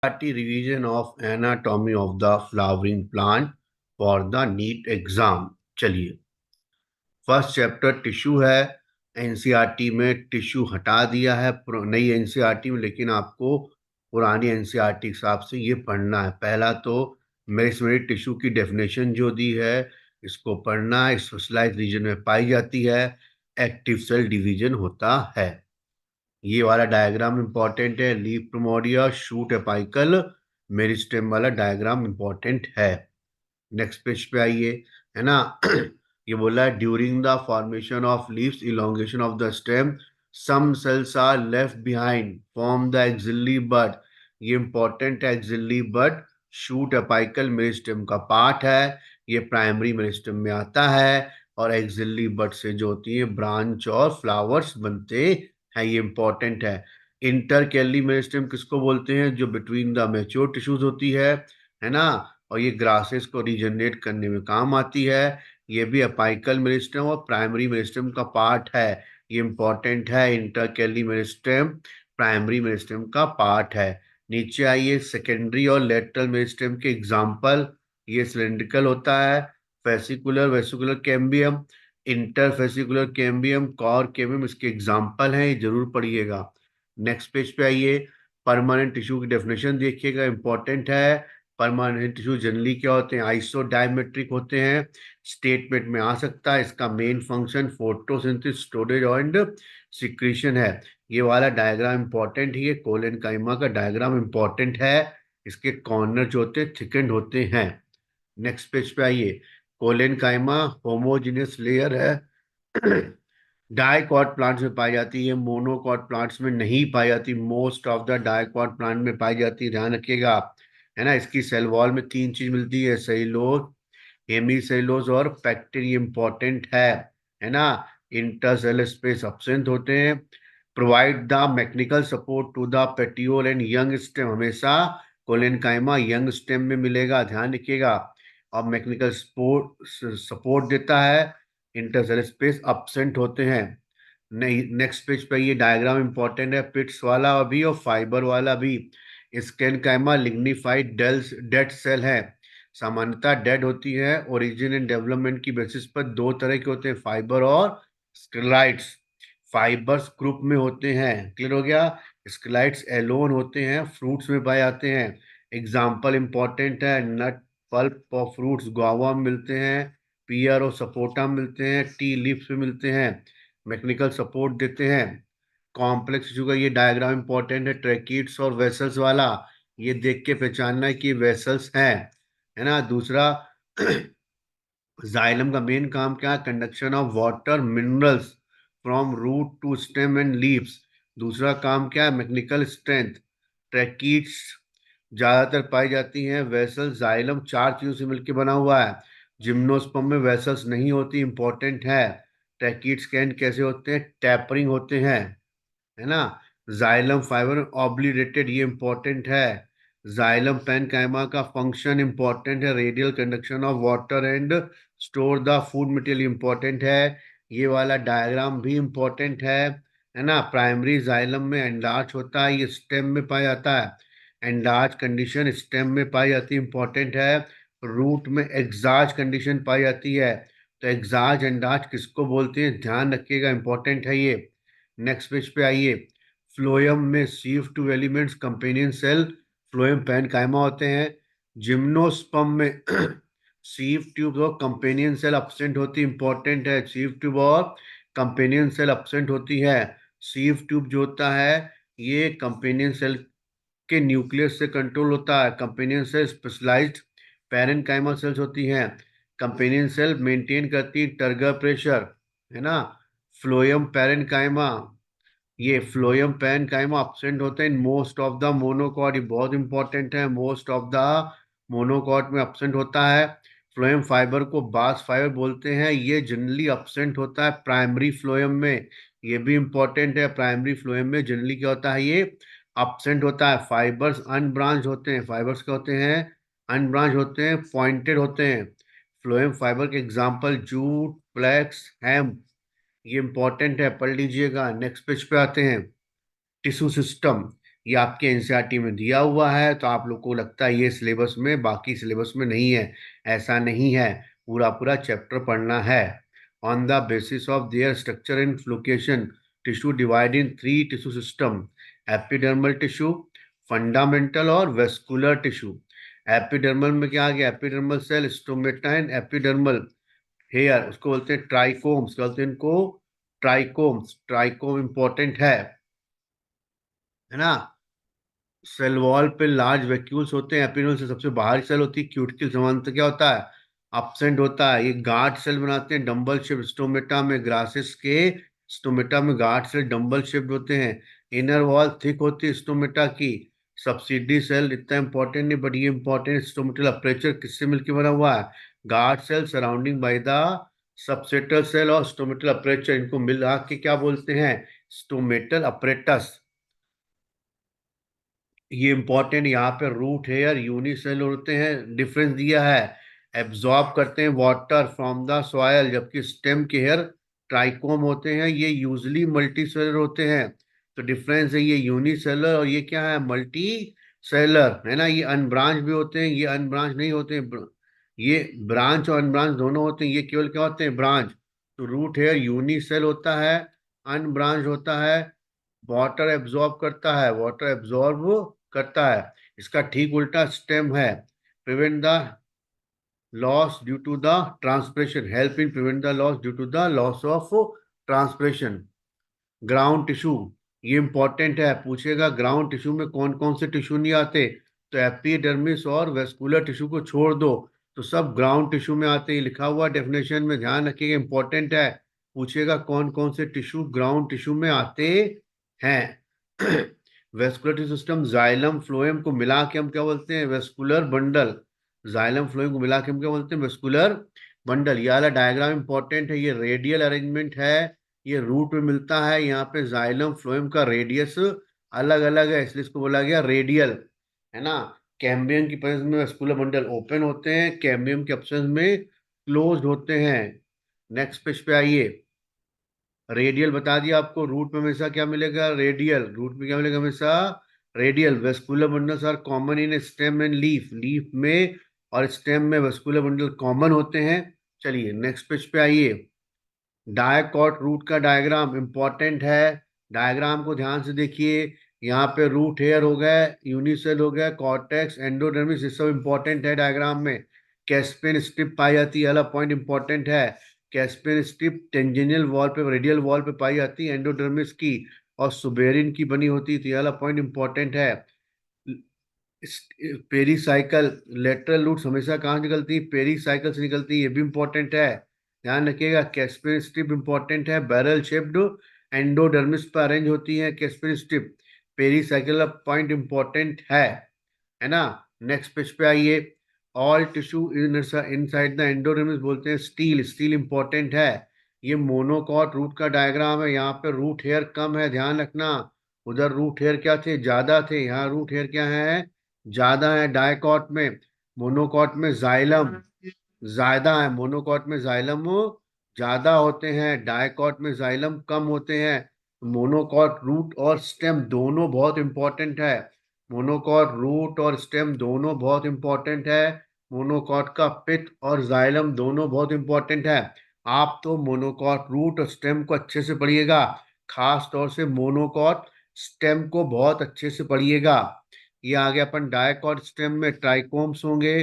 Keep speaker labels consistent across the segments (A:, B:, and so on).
A: Revision of anatomy of the flowering plant for the NEET exam. चलिए, first chapter tissue है। NCERT में tissue हटा दिया है नई एनसीईआरटी में, लेकिन आपको पुरानी एनसीईआरटी के हिसाब से ये पढ़ना है। पहला तो मेरिस्टेमेटिक टिश्यू की डेफिनेशन जो दी है, इसको पढ़ना है। स्पेशलाइज्ड रीजन में पाई जाती है, एक्टिव सेल डिवीजन होता है। ये वाला डायग्राम इंपॉर्टेंट है। Leaf primordia, shoot apical, meristem वाला डायग्राम इंपॉर्टेंट है। नेक्स्ट पेज पे आइए, है ना। ये बोला है during the formation of leaves, elongation of the stem, some cells are left behind, form the axillary bud. ये इंपॉर्टेंट है। Axillary bud shoot apical meristem का पार्ट है। ये प्राइमरी मेरिस्टेम में आता है, और एक्सिलरी बड से जो होती है ब्रांच और फ्लावर्स बनते हैं। ये इंपॉर्टेंट है। इंटरकेली मेरिस्टेम किसको बोलते हैं? जो बिटवीन द मैच्योर टिश्यूज होती है ना। और ये ग्रासेस को रीजनरेट करने में काम आती है। ये भी अपाइकल मेरिस्टेम और प्राइमरी मेरिस्टेम का पार्ट है। ये इंपॉर्टेंट है। इंटरकेली मेरिस्टेम प्राइमरी मेरिस्टेम का पार्ट है। नीचे आइए, सेकेंडरी और लेटरल मेरिस्टेम के एग्जाम्पल। ये सिलिंड्रिकल होता है। Fascicular vesicular cambium, interfascicular cambium, cork cambium इसके एग्जाम्पल हैं, ये जरूर पढ़िएगा। नेक्स्ट पेज पे आइए, परमानेंट टिश्यू की डेफिनेशन देखिएगा, इंपॉर्टेंट है। परमानेंट टिश्यू जनरली क्या होते हैं? आइसोडायमेट्रिक होते हैं। स्टेटमेंट में आ सकता है। इसका main function photosynthesis, storage and secretion है। ये वाला डायग्राम इंपॉर्टेंट ही है। कोलेनकाइमा का डायग्राम इंपॉर्टेंट है। इसके कॉर्नर जो होते हैं थिकन्ड होते हैं। नेक्स्ट पेज पे आइए, कोलेनकाइमा होमोजीनियस लेयर है। डाइकॉट प्लांट्स में पाई जाती है, मोनोकॉट प्लांट्स में नहीं पाई जाती। Most of the dicot plant में पाई जाती है, ध्यान रखिएगा, है ना। इसकी सेल वॉल में तीन चीज मिलती है, सेलुलोज, हेमी सेलुलोज और पैक्टिन। इंपॉर्टेंट है ना। इंटरसेलुलर स्पेस अब्सेंट होते हैं। Provide the mechanical support to the petiole and young stem. हमेशा कोलेनकाइमा यंग स्टेम में मिलेगा, ध्यान रखिएगा। और मैकेनिकल सपोर्ट सपोर्ट देता है। इंटरसेलुलर स्पेस अब्सेंट होते हैं। नेक्स्ट पेज पे ये डायग्राम इंपॉर्टेंट है, पिट्स वाला भी और फाइबर वाला भी। स्केनकाइमा लिग्निफाइड डेड सेल है। सामान्यतः डेड होती है। ओरिजिन एंड डेवलपमेंट की बेसिस पर दो तरह के होते हैं, फाइबर और स्केलाइट्स। फाइबर्स ग्रुप में होते हैं, क्लियर हो गया। स्केलाइट्स एलोन होते हैं, फ्रूट्स में पाए जाते हैं। एग्जाम्पल इंपॉर्टेंट है, नट पल्प और फ्रूट्स गुआवा में मिलते हैं, पियर और सपोटा मिलते हैं, टी लीव्स में मिलते हैं, मैकेनिकल सपोर्ट देते हैं। कॉम्प्लेक्स टिश्यू का ये डायग्राम इंपॉर्टेंट है, ट्रैकीट्स और वेसल्स वाला। ये देख के पहचानना है कि वेसल्स हैं, है ना। दूसरा, जाइलम का मेन काम क्या है? Conduction of water minerals from root to stem and leaves. दूसरा काम क्या है? Mechanical strength. ट्रैकीट्स ज्यादातर पाई जाती हैं। वेसल्स, जाइलम चार चीजों से मिलकर बना हुआ है। जिम्नोस्पर्म में वेसल्स नहीं होती, इंपॉर्टेंट है। ट्रैकीट्स के एंड कैसे होते हैं? टैपरिंग होते हैं, है ना। जाइलम फाइबर ऑब्लिरेटेड, ये इंपॉर्टेंट है। जाइलम पैनकाइमा का फंक्शन इंपॉर्टेंट है, radial conduction of water and store the food material, important है। ये वाला डायग्राम भी इंपॉर्टेंट है ना। प्राइमरी जाइलम में एंडार्च होता है, ये स्टेम में पाया जाता है। एंडार्च कंडीशन स्टेम में पाई जाती है, इंपॉर्टेंट है। रूट में एग्जार्च कंडीशन पाई जाती है। तो एग्जार्च एंडार्च किसको बोलते हैं? ध्यान रखिएगा, इंपॉर्टेंट है ये। नेक्स्ट पेज पे आइए, फ्लोएम में sieve tube elements companion cell, phloem parenchyma होते हैं। जिम्नोस्पर्म में सीव ट्यूब और कंपेनियन सेल अब्सेंट होती, इंपॉर्टेंट है। सीव ट्यूब और कंपेनियन सेल अब्सेंट होती है। सीव ट्यूब जो होता है, ये कंपेनियन सेल के न्यूक्लियस से कंट्रोल होता है। Companion cell specialised parenchymal cells होती हैं। कंपेनियन सेल मेंटेन करती है टर्गर प्रेशर, है ना। फ्लोएम पैरेनकाइमा, ये फ्लोएम पैरेनकाइमा अब्सेंट होते हैं in most of the monocot. ये बहुत इंपॉर्टेंट है, मोस्ट ऑफ द मोनोकॉट में अब्सेंट होता है। फ्लोएम फाइबर को बास फाइबर बोलते हैं, ये जनरली अब्सेंट होता है प्राइमरी फ्लोएम में। ये भी इंपॉर्टेंट है, प्राइमरी फ्लोएम में जनरली क्या होता है? ये अब्सेंट होता है। फाइबर्स अनब्रांच होते हैं। फाइबर्स क्या होते हैं? अनब्रांच होते हैं, पॉइंटेड होते हैं। फ्लोएम फाइबर के एग्जांपल जूट, फ्लैक्स, हेम्प, ये इंपॉर्टेंट है, पढ़ लीजिएगा। नेक्स्ट पेज पे आते हैं, टिश्यू सिस्टम। ये आपके एनसीईआरटी में दिया हुआ है, तो आप लोग को लगता है ये सिलेबस में, बाकी सिलेबस में नहीं है। ऐसा नहीं है, पूरा पूरा चैप्टर पढ़ना है। On the basis of their structure and location, tissue divide in 3 tissue system: epidermal tissue, fundamental और वेस्कुलर टिश्यू। एपिडर्मल में क्या आ गया? Epidermal cell, stomata and epidermal hair, उसको बोलते हैं ट्राइकोम्स, बोलते हैं इनको ट्राइकोम्स। ट्राइकोम इंपॉर्टेंट है ना। सेल वॉल पे लार्ज वैक्यूल्स होते हैं। एपिडर्मल से सबसे बाहरी सेल होती है। क्यूटिकल समांतर क्या होता है? अपसेंट होता है। ये गार्ड सेल बनाते हैं डंबल शेप। स्टोमेटा में, ग्रासेस के स्टोमेटा में गार्ड सेल डंबल शेप होते हैं। इनर वॉल थिक होती है स्टोमेटा की। सब्सिडी सेल इतना इंपॉर्टेंट नहीं, बट ये इंपॉर्टेंट। स्टोमेटल अपर्चर किससे मिलकर बना हुआ है? Guard cell surrounding by the subsidiary cell और स्टोमेटल अपर्चर, इनको मिला के क्या बोलते हैं? Stomatal apparatus. ये इंपॉर्टेंट। यहाँ पे रूट हेयर यूनिसेलुलर होते हैं, डिफरेंस दिया है। एब्जॉर्ब करते हैं वाटर फ्रॉम द सॉयल, जबकि स्टेम के हेयर ट्राइकोम होते हैं, ये यूजली मल्टी सेलर होते हैं। तो डिफरेंस है, ये यूनिसेलर और ये क्या है? मल्टी सेलर, है ना। ये अनब्रांच भी होते हैं, ये अनब्रांच नहीं होते हैं। ये ब्रांच और अनब्रांच दोनों होते हैं, ये केवल क्या होते हैं? ब्रांच। तो रूट हेयर यूनिसेल होता है, अनब्रांच होता है, वाटर एब्जॉर्ब करता है, वाटर एब्जॉर्ब करता है। इसका ठीक उल्टा स्टेम है। Prevent the loss due to the transpiration, help in prevent the loss due to the loss of transpiration. Ground tissue, ये इंपॉर्टेंट है, पूछेगा ग्राउंड टिश्यू में कौन कौन से टिश्यू नहीं आते। तो एपिडर्मिस और वेस्कुलर टिश्यू को छोड़ दो, तो सब ग्राउंड टिश्यू में आते हैं। लिखा हुआ डेफिनेशन में, ध्यान रखिएगा, इंपॉर्टेंट है। पूछेगा कौन कौन से टिश्यू ग्राउंड टिश्यू में आते हैं। Vascular tissue system, xylem phloem को मिला के हम क्या बोलते हैं? Vascular bundle. जाइलम फ्लोएम को मिला के हम क्या बोलते हैं? Vascular bundle. ये वाला डायग्राम इंपॉर्टेंट है, ये रेडियल अरेंजमेंट है। ये रूट में मिलता है। यहाँ पे जाइलम फ्लोएम का रेडियस अलग अलग है, इसलिए इसको बोला गया रेडियल, है ना। कैम्बियम की प्रेजेंस में वेस्कुलर बंडल ओपन होते हैं, कैम्बियम के एब्सेंस में क्लोज्ड होते हैं। नेक्स्ट पेज पे आइए। रेडियल बता दिया आपको, रूट में हमेशा क्या मिलेगा? रेडियल। रूट में क्या मिलेगा? हमेशा radial. Vascular bundles are common in stem and leaf, leaf में और स्टेम में वेस्कुलर बंडल कॉमन होते हैं। चलिए नेक्स्ट पेज पे आइए। डायकॉट रूट का डायग्राम इंपॉर्टेंट है, डायग्राम को ध्यान से देखिए। यहाँ पे रूट हेयर हो गया, यूनिसेल हो गया, कॉर्टेक्स, एंडोडर्मिस, ये सब इंपॉर्टेंट है डायग्राम में। कैस्पियन स्ट्रिप पाई जाती है, वाला पॉइंट इंपॉर्टेंट है। कैस्पियन स्ट्रिप टेंजेनियल वॉल पे, रेडियल वॉल पे पाई जाती है एंडोडर्मिस की, और सुबेरिन की बनी होती है, तो ये वाला पॉइंट इंपॉर्टेंट है। पेरीसाइकिल, लेटरल रूट्स हमेशा कहाँ से निकलती है? पेरीसाइकिल से निकलती है, ये भी इंपॉर्टेंट है, ध्यान रखिएगा। कैस्पियन स्ट्रिप इंपॉर्टेंट है, बैरल शेप्ड एंडोडर्मिस पर अरेंज होती है Caspian strip. Pericycle point important है ना। नेक्स्ट पेज पे आइए। All tissue inside the endodermis बोलते हैं स्टील, स्टील इंपॉर्टेंट है। ये मोनोकॉट रूट का डायग्राम है, यहाँ पे रूट हेयर कम है, ध्यान रखना। उधर रूट हेयर क्या थे? ज्यादा थे, यहाँ रूट हेयर क्या है? ज्यादा है। डायकॉट में, मोनोकॉट में जाइलम ज्यादा है, मोनोकॉट में जाइलम ज्यादा होते हैं, डायकॉट में जाइलम कम होते हैं। मोनोकॉट रूट और स्टेम दोनों बहुत इंपॉर्टेंट है। मोनोकॉट रूट और स्टेम दोनों बहुत इंपॉर्टेंट है। मोनोकॉट का पिथ और जाइलम दोनों बहुत इंपॉर्टेंट है। आप तो मोनोकॉट रूट और स्टेम को अच्छे से पढ़िएगा, खास तौर से मोनोकॉट स्टेम को बहुत अच्छे से पढ़िएगा। ये आगे अपन डायकॉट स्टेम में ट्राइकोम्स होंगे।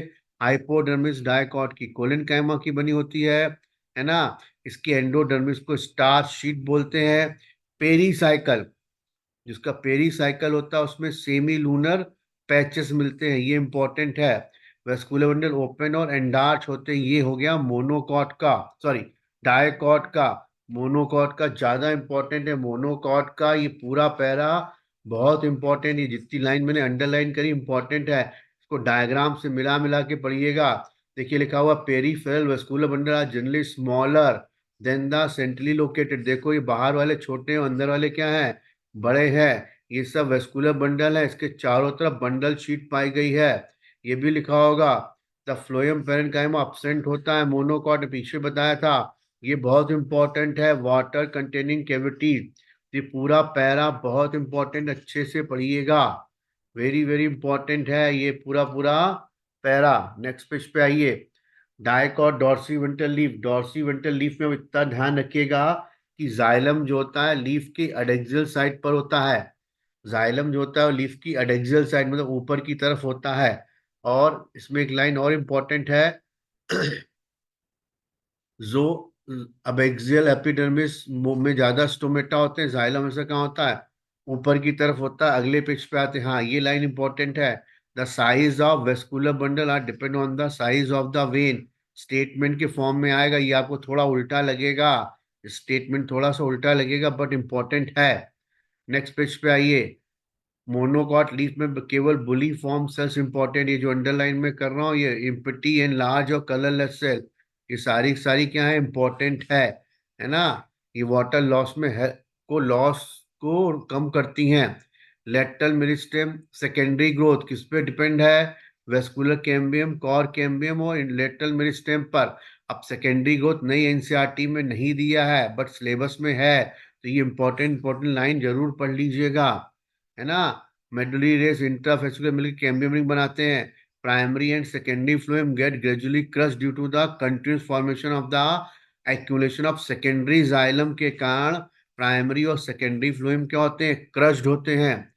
A: हाइपोडर्मिस डायकॉट की कोलिनकाइमा की बनी होती है ना। इसकी एंडोडर्मिस को स्टार्च शीट बोलते हैं। पेरीसाइकल, जिसका पेरीसाइकल होता है उसमें सेमी लूनर पैचेस मिलते हैं, ये इंपॉर्टेंट है। वेस्कुलर बंडल ओपन और एंडार्च होते हैं, ये हो गया मोनोकॉट का, सॉरी डायकॉट का। मोनोकॉट का ज्यादा इंपॉर्टेंट है। मोनोकॉट का ये पूरा पैरा बहुत इंपॉर्टेंट, ये जितनी लाइन मैंने अंडरलाइन करी इंपॉर्टेंट है, इसको डायग्राम से मिला मिला के पढ़िएगा। देखिए लिखा हुआ peripheral vascular bundle are generally smaller than the centrally located. देखो ये बाहर वाले छोटे हैं, अंदर वाले क्या हैं? बड़े हैं। ये सब वेस्कुलर बंडल है, इसके चारों तरफ बंडल शीट पाई गई है। ये भी लिखा होगा। द फ्लोएम पेरेन्काइमा अपसेंट होता है, मोनोकॉट पीछे बताया था। ये बहुत इंपॉर्टेंट है। वाटर कंटेनिंग कैविटी, ये पूरा पैरा बहुत इंपॉर्टेंट, अच्छे से पढ़िएगा, वेरी वेरी इंपॉर्टेंट है ये पूरा पूरा पैरा। नेक्स्ट पेज पे आइए। डाइक और dorsiventral leaf, dorsiventral leaf में इतना ध्यान रखिएगा कि जाइलम जो होता है लीफ के एडेक्सियल साइड पर होता है। जाइलम जो होता है वो लीफ की एडेक्सियल साइड मतलब ऊपर की तरफ होता है। और इसमें एक लाइन और इम्पोर्टेंट है जो अबेक्सियल एपिडर्मिस में ज्यादा स्टोमेटा होते हैं, जाइलम हमेशा कहाँ होता है, ऊपर की तरफ होता है। अगले पेज पे आते हैं, हाँ ये लाइन इंपॉर्टेंट है। The size of vascular bundle are depend on the size of the vein. Statement के फॉर्म में आएगा, ये आपको थोड़ा उल्टा लगेगा, स्टेटमेंट थोड़ा सा उल्टा लगेगा बट इंपॉर्टेंट है। नेक्स्ट पेज पे आइए। मोनोकॉट लीफ में केवल बुली फॉर्म सेल्स इंपॉर्टेंट, ये जो अंडरलाइन में कर रहा हूँ ये इम्पटी एंड लार्ज और कलरलेस सेल, ये सारी सारी क्या है, इंपॉर्टेंट है ना। ये वाटर लॉस में है को लॉस को कम करती हैं। लेटरल मेरिस्टेम सेकेंडरी ग्रोथ किस पे डिपेंड है, वेस्कुलर कैम्बियम, कॉर कैम्बियम और लेटरल मेरिस्टेम पर। अब सेकेंडरी ग्रोथ नई एनसीईआरटी में नहीं दिया है बट सिलेबस में है, तो ये इंपॉर्टेंट इंपॉर्टेंट लाइन जरूर पढ़ लीजिएगा, है ना। मेडुलरी रेस इंट्राफेस्कुलर मिलकर कैम्बियम रिंग बनाते हैं। Primary and secondary phloem get gradually crush due to the continuous formation of the accumulation of secondary xylem के कारण प्राइमरी और सेकेंडरी फ्लोएम क्या होते हैं, क्रश्ड होते हैं।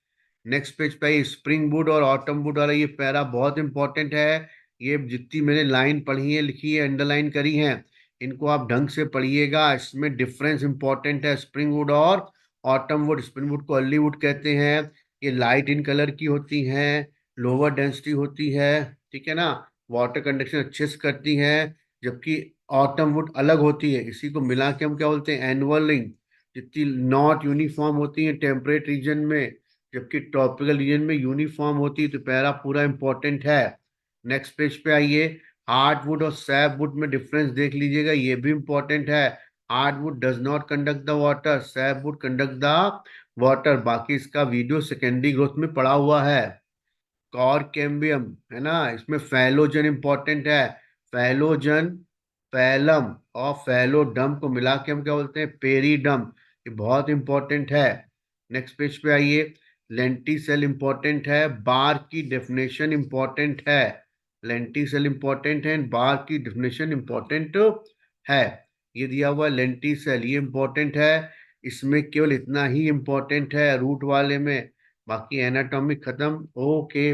A: नेक्स्ट पेज पे स्प्रिंग वुड और ऑटम वुड वाला ये पैरा बहुत इंपॉर्टेंट है। ये जितनी मैंने लाइन पढ़ी है, लिखी है, अंडरलाइन करी है, इनको आप ढंग से पढ़िएगा। इसमें डिफरेंस इंपॉर्टेंट है स्प्रिंग वुड और ऑटम वुड। स्प्रिंग वुड को अर्ली वुड कहते हैं, ये लाइट इन कलर की होती हैं, लोअर डेंसिटी होती है, ठीक है ना, वाटर कंडक्शन अच्छे से करती हैं। जबकि ऑटम वुड अलग होती है, इसी को मिला के हम क्या बोलते हैं, एनुअल रिंग। जितनी नॉट यूनिफॉर्म होती है टेम्परेट रीजन में, जबकि ट्रॉपिकल रीजन में यूनिफॉर्म होती है, तो पैरा पूरा इंपॉर्टेंट है। नेक्स्ट पेज पे आइए। हार्डवुड और सैपवुड में डिफरेंस देख लीजिएगा, ये भी इंपॉर्टेंट है। Hardwood does not conduct the water, sapwood conduct the water. बाकी इसका वीडियो सेकेंडरी ग्रोथ में पड़ा हुआ है। कॉर कैम्बियम है ना, इसमें फैलोजन इंपॉर्टेंट है। फैलोजन, फैलम और फैलोडम को मिला के हम क्या बोलते हैं, पेरीडम। ये बहुत इंपॉर्टेंट है। नेक्स्ट पेज पे आइए। लेंटिसेल इंपॉर्टेंट है, बार की डेफिनेशन इंपॉर्टेंट है। लेंटिसेल इंपॉर्टेंट है, बार की डेफिनेशन इंपॉर्टेंट है। ये दिया हुआ लेंटिसेल, ये इंपॉर्टेंट है। इसमें केवल इतना ही इंपॉर्टेंट है रूट वाले में, बाकी एनाटॉमिक खत्म। ओके।